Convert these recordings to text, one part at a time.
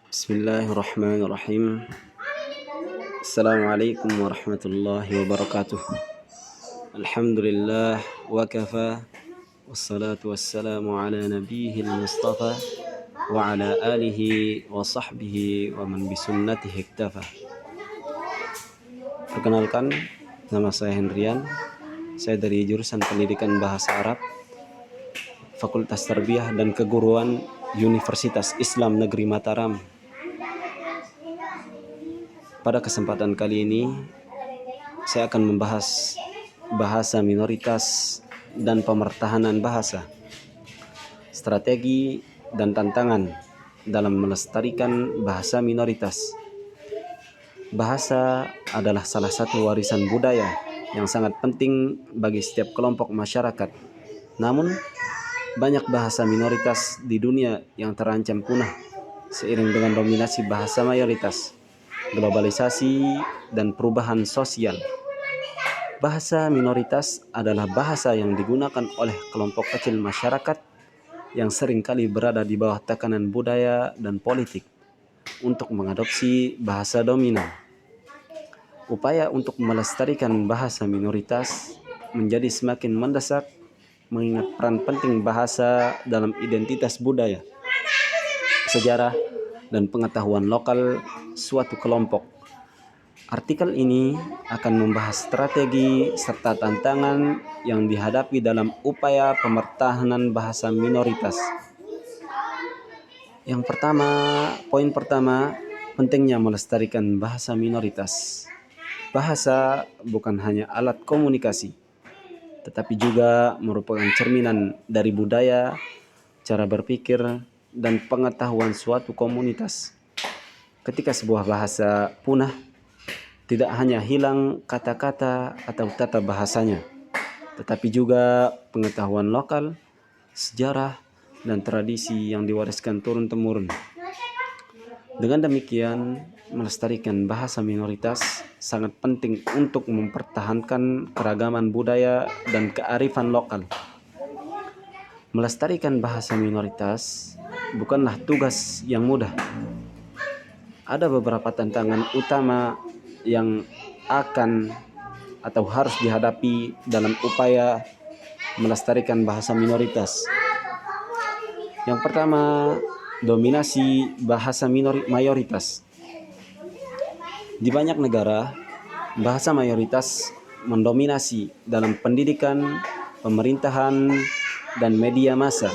Bismillahirrahmanirrahim. Assalamualaikum warahmatullahi wabarakatuh. Alhamdulillah wa kafa. Wassalatu wassalamu ala nabiyil mustafa wa ala alihi wa sahbihi wa man bisunnatihi iktafa. Perkenalkan, nama saya Hendrian. Saya dari jurusan Pendidikan Bahasa Arab, Fakultas Tarbiyah dan Keguruan Universitas Islam Negeri Mataram. Pada kesempatan kali ini, saya akan membahas bahasa minoritas dan pemertahanan bahasa, strategi dan tantangan dalam melestarikan bahasa minoritas. Bahasa adalah salah satu warisan budaya yang sangat penting bagi setiap kelompok masyarakat. Namun, banyak bahasa minoritas di dunia yang terancam punah seiring dengan dominasi bahasa mayoritas, globalisasi, dan perubahan sosial. Bahasa minoritas adalah bahasa yang digunakan oleh kelompok kecil masyarakat yang seringkali berada di bawah tekanan budaya dan politik untuk mengadopsi bahasa dominan. Upaya untuk melestarikan bahasa minoritas menjadi semakin mendesak mengingat peran penting bahasa dalam identitas budaya, sejarah, dan pengetahuan lokal suatu kelompok. Artikel ini akan membahas strategi serta tantangan yang dihadapi dalam upaya pemertahanan bahasa minoritas. Poin pertama, pentingnya melestarikan bahasa minoritas. Bahasa bukan hanya alat komunikasi, tetapi juga merupakan cerminan dari budaya, cara berpikir, dan pengetahuan suatu komunitas. Ketika sebuah bahasa punah, tidak hanya hilang kata-kata atau tata bahasanya, tetapi juga pengetahuan lokal, sejarah, dan tradisi yang diwariskan turun-temurun. Dengan demikian, melestarikan bahasa minoritas sangat penting untuk mempertahankan keragaman budaya dan kearifan lokal. Melestarikan bahasa minoritas bukanlah tugas yang mudah. Ada beberapa tantangan utama yang akan atau harus dihadapi dalam upaya melestarikan bahasa minoritas. Yang pertama, dominasi bahasa mayoritas. Di banyak negara, bahasa mayoritas mendominasi dalam pendidikan, pemerintahan, dan media massa.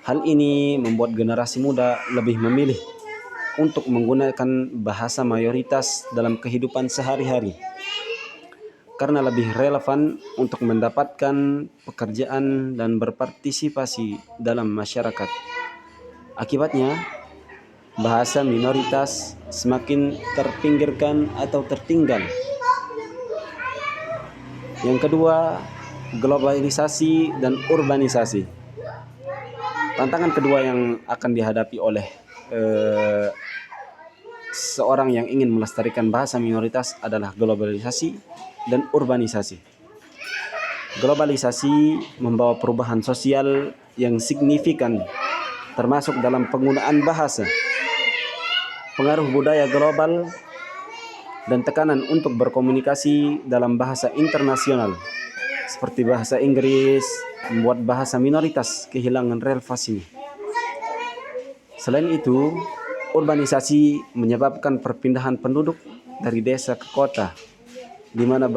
Hal ini membuat generasi muda lebih memilih untuk menggunakan bahasa mayoritas dalam kehidupan sehari-hari karena lebih relevan untuk mendapatkan pekerjaan dan berpartisipasi dalam masyarakat. Akibatnya, bahasa minoritas semakin terpinggirkan atau tertinggal. Yang kedua, globalisasi dan urbanisasi. Tantangan kedua yang akan dihadapi oleh seorang yang ingin melestarikan bahasa minoritas adalah globalisasi dan urbanisasi. Globalisasi membawa perubahan sosial yang signifikan, termasuk dalam penggunaan bahasa. Pengaruh budaya global dan tekanan untuk berkomunikasi dalam bahasa internasional seperti bahasa Inggris membuat bahasa minoritas kehilangan relevansinya. Selain itu, urbanisasi menyebabkan perpindahan penduduk dari desa ke kota, di mana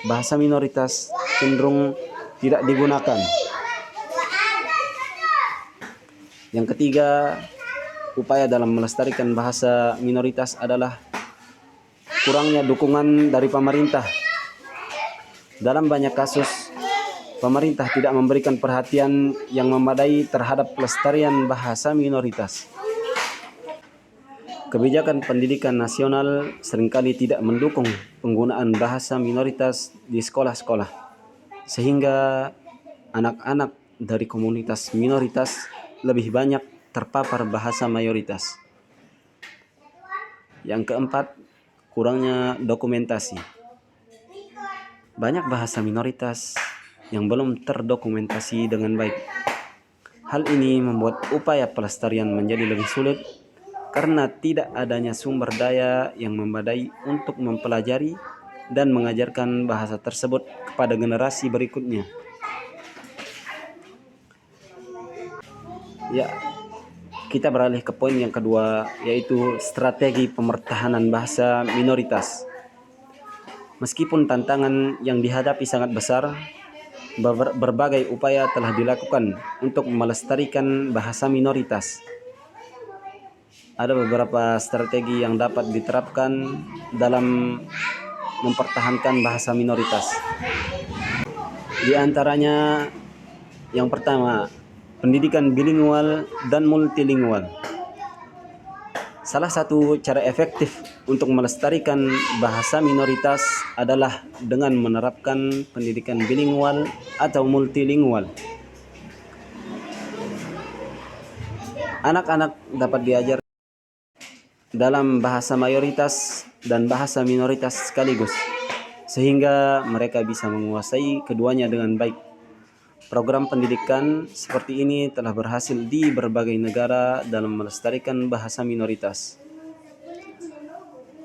bahasa minoritas cenderung tidak digunakan. Yang ketiga, upaya dalam melestarikan bahasa minoritas adalah kurangnya dukungan dari pemerintah. Dalam banyak kasus, pemerintah tidak memberikan perhatian yang memadai terhadap pelestarian bahasa minoritas. Kebijakan pendidikan nasional seringkali tidak mendukung penggunaan bahasa minoritas di sekolah-sekolah, sehingga anak-anak dari komunitas minoritas lebih banyak terpapar bahasa mayoritas. Yang keempat, kurangnya dokumentasi. Banyak bahasa minoritas yang belum terdokumentasi dengan baik. Hal ini membuat upaya pelestarian menjadi lebih sulit karena tidak adanya sumber daya yang memadai untuk mempelajari dan mengajarkan bahasa tersebut kepada generasi berikutnya. Ya, kita beralih ke poin yang kedua, yaitu strategi pemertahanan bahasa minoritas. Meskipun tantangan yang dihadapi sangat besar, berbagai upaya telah dilakukan untuk melestarikan bahasa minoritas. Ada beberapa strategi yang dapat diterapkan dalam mempertahankan bahasa minoritas. Di antaranya, yang pertama, pendidikan bilingual dan multilingual. Salah satu cara efektif untuk melestarikan bahasa minoritas adalah dengan menerapkan pendidikan bilingual atau multilingual. Anak-anak dapat diajar dalam bahasa mayoritas dan bahasa minoritas sekaligus, sehingga mereka bisa menguasai keduanya dengan baik. Program pendidikan seperti ini telah berhasil di berbagai negara dalam melestarikan bahasa minoritas.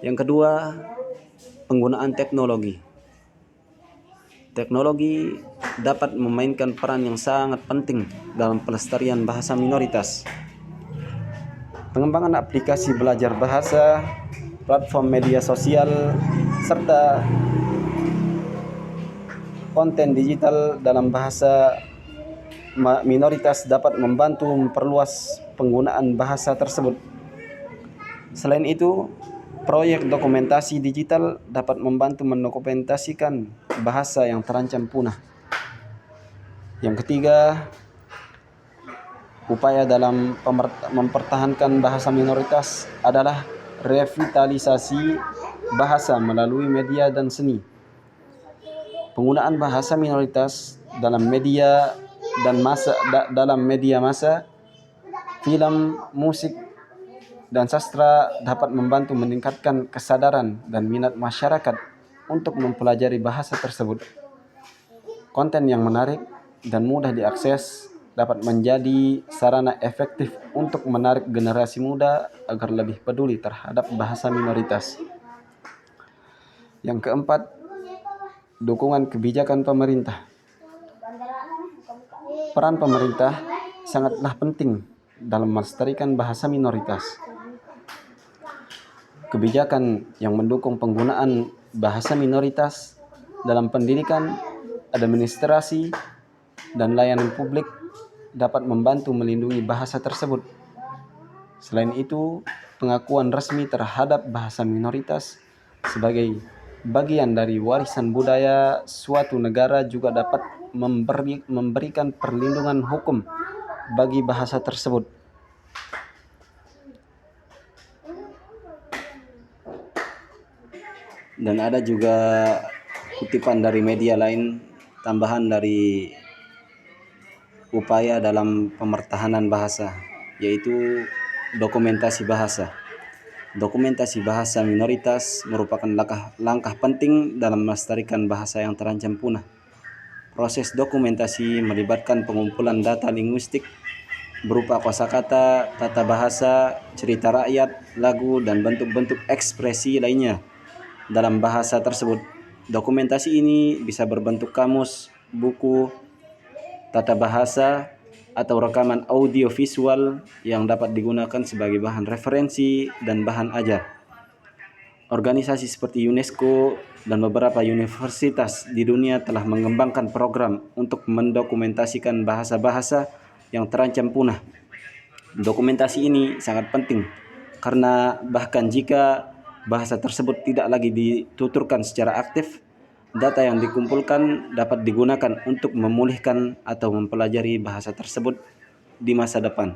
Yang kedua, penggunaan teknologi. Teknologi dapat memainkan peran yang sangat penting dalam pelestarian bahasa minoritas. Pengembangan aplikasi belajar bahasa, platform media sosial, serta konten digital dalam bahasa minoritas dapat membantu memperluas penggunaan bahasa tersebut. Selain itu, proyek dokumentasi digital dapat membantu mendokumentasikan bahasa yang terancam punah. Yang ketiga, upaya dalam mempertahankan bahasa minoritas adalah revitalisasi bahasa melalui media dan seni. Penggunaan bahasa minoritas dalam media massa, film, musik, dan sastra dapat membantu meningkatkan kesadaran dan minat masyarakat untuk mempelajari bahasa tersebut. Konten yang menarik dan mudah diakses dapat menjadi sarana efektif untuk menarik generasi muda agar lebih peduli terhadap bahasa minoritas. Yang keempat, dukungan kebijakan pemerintah. Peran pemerintah sangatlah penting dalam melestarikan bahasa minoritas. Kebijakan yang mendukung penggunaan bahasa minoritas dalam pendidikan, administrasi, dan layanan publik dapat membantu melindungi bahasa tersebut. Selain itu, pengakuan resmi terhadap bahasa minoritas sebagai bagian dari warisan budaya suatu negara juga dapat memberikan perlindungan hukum bagi bahasa tersebut. Dan ada juga kutipan dari media lain tambahan dari upaya dalam pemertahanan bahasa, yaitu dokumentasi bahasa. Dokumentasi bahasa minoritas merupakan langkah penting dalam melestarikan bahasa yang terancam punah. Proses dokumentasi melibatkan pengumpulan data linguistik berupa kosakata, tata bahasa, cerita rakyat, lagu, dan bentuk-bentuk ekspresi lainnya dalam bahasa tersebut. Dokumentasi ini bisa berbentuk kamus, buku, tata bahasa, atau rekaman audio visual yang dapat digunakan sebagai bahan referensi dan bahan ajar. Organisasi seperti UNESCO dan beberapa universitas di dunia telah mengembangkan program untuk mendokumentasikan bahasa-bahasa yang terancam punah. Dokumentasi ini sangat penting karena bahkan jika bahasa tersebut tidak lagi dituturkan secara aktif, data yang dikumpulkan dapat digunakan untuk memulihkan atau mempelajari bahasa tersebut di masa depan.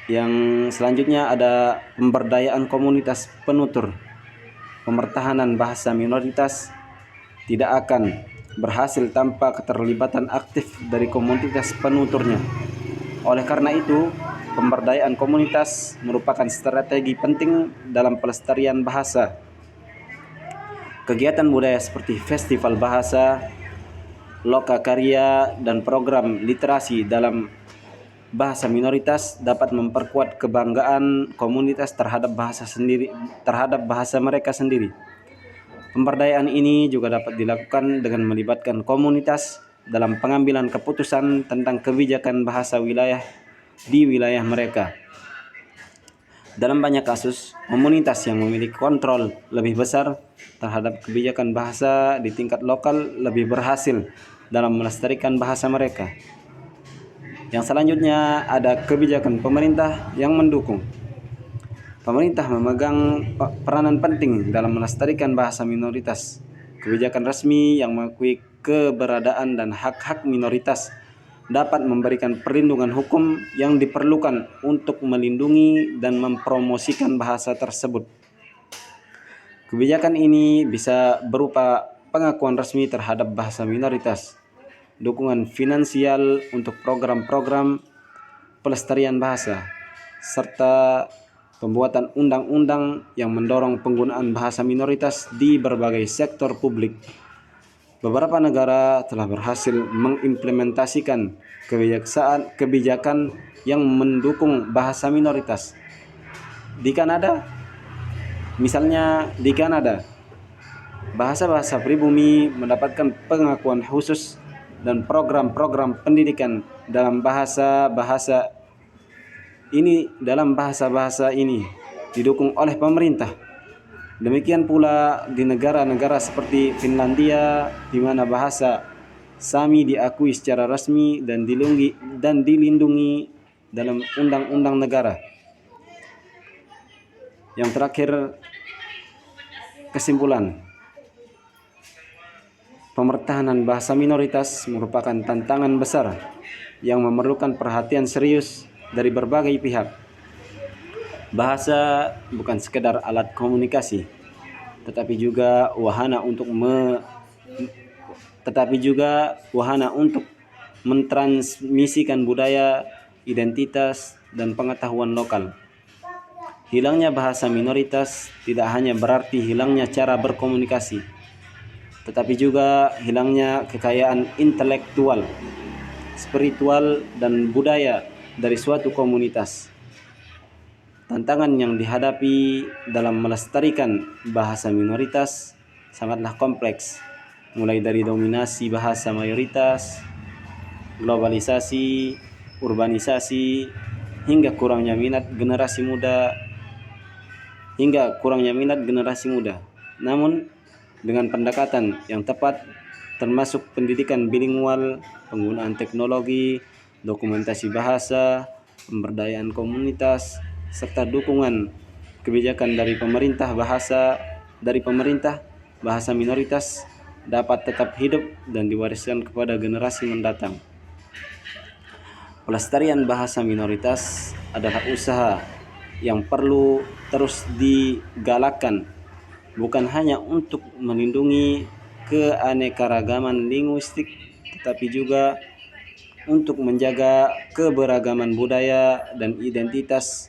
Yang selanjutnya ada pemberdayaan komunitas penutur. Pemertahanan bahasa minoritas tidak akan berhasil tanpa keterlibatan aktif dari komunitas penuturnya. Oleh karena itu, pemberdayaan komunitas merupakan strategi penting dalam pelestarian bahasa. Kegiatan budaya seperti festival bahasa, loka karya, dan program literasi dalam bahasa minoritas dapat memperkuat kebanggaan komunitas terhadap bahasa mereka sendiri. Pemberdayaan ini juga dapat dilakukan dengan melibatkan komunitas dalam pengambilan keputusan tentang kebijakan bahasa wilayah di wilayah mereka. Dalam banyak kasus, komunitas yang memiliki kontrol lebih besar terhadap kebijakan bahasa di tingkat lokal lebih berhasil dalam melestarikan bahasa mereka. Yang selanjutnya ada kebijakan pemerintah yang mendukung. Pemerintah memegang peranan penting dalam melestarikan bahasa minoritas. Kebijakan resmi yang mengakui keberadaan dan hak-hak minoritas dapat memberikan perlindungan hukum yang diperlukan untuk melindungi dan mempromosikan bahasa tersebut. Kebijakan ini bisa berupa pengakuan resmi terhadap bahasa minoritas, dukungan finansial untuk program-program pelestarian bahasa, serta pembuatan undang-undang yang mendorong penggunaan bahasa minoritas di berbagai sektor publik. Beberapa negara telah berhasil mengimplementasikan kebijakan yang mendukung bahasa minoritas. Di Kanada, misalnya di Kanada, bahasa-bahasa pribumi mendapatkan pengakuan khusus dan program-program pendidikan dalam bahasa-bahasa ini didukung oleh pemerintah. Demikian pula di negara-negara seperti Finlandia, di mana bahasa Sami diakui secara resmi dan dilindungi dalam undang-undang negara. Yang terakhir, kesimpulan. Pemertahanan bahasa minoritas merupakan tantangan besar yang memerlukan perhatian serius dari berbagai pihak. Bahasa bukan sekedar alat komunikasi, tetapi juga wahana untuk mentransmisikan budaya, identitas, dan pengetahuan lokal. Hilangnya bahasa minoritas tidak hanya berarti hilangnya cara berkomunikasi, tetapi juga hilangnya kekayaan intelektual, spiritual, dan budaya dari suatu komunitas. Tantangan yang dihadapi dalam melestarikan bahasa minoritas sangatlah kompleks, mulai dari dominasi bahasa mayoritas, globalisasi, urbanisasi, hingga kurangnya minat generasi muda. Namun, dengan pendekatan yang tepat, termasuk pendidikan bilingual, penggunaan teknologi, dokumentasi bahasa, pemberdayaan komunitas, serta dukungan kebijakan dari pemerintah, bahasa minoritas dapat tetap hidup dan diwariskan kepada generasi mendatang. Pelestarian bahasa minoritas adalah usaha yang perlu terus digalakkan, bukan hanya untuk melindungi keanekaragaman linguistik, tetapi juga untuk menjaga keberagaman budaya dan identitas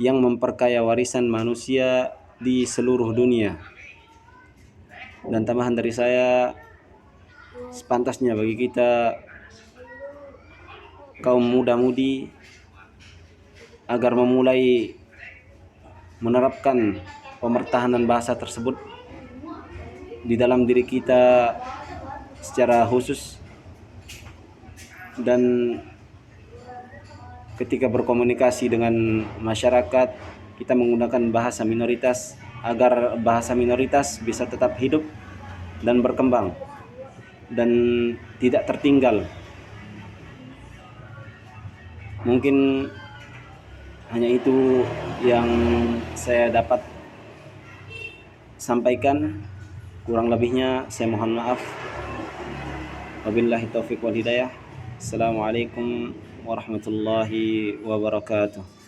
yang memperkaya warisan manusia di seluruh dunia. Dan tambahan dari saya, sepantasnya bagi kita kaum muda-mudi agar memulai menerapkan pemertahanan bahasa tersebut di dalam diri kita secara khusus, dan ketika berkomunikasi dengan masyarakat kita menggunakan bahasa minoritas agar bahasa minoritas bisa tetap hidup dan berkembang dan tidak tertinggal. Mungkin hanya itu yang saya dapat sampaikan. Kurang lebihnya saya mohon maaf. Wabillahi taufiq wal hidayah. Assalamualaikum warahmatullahi wabarakatuh.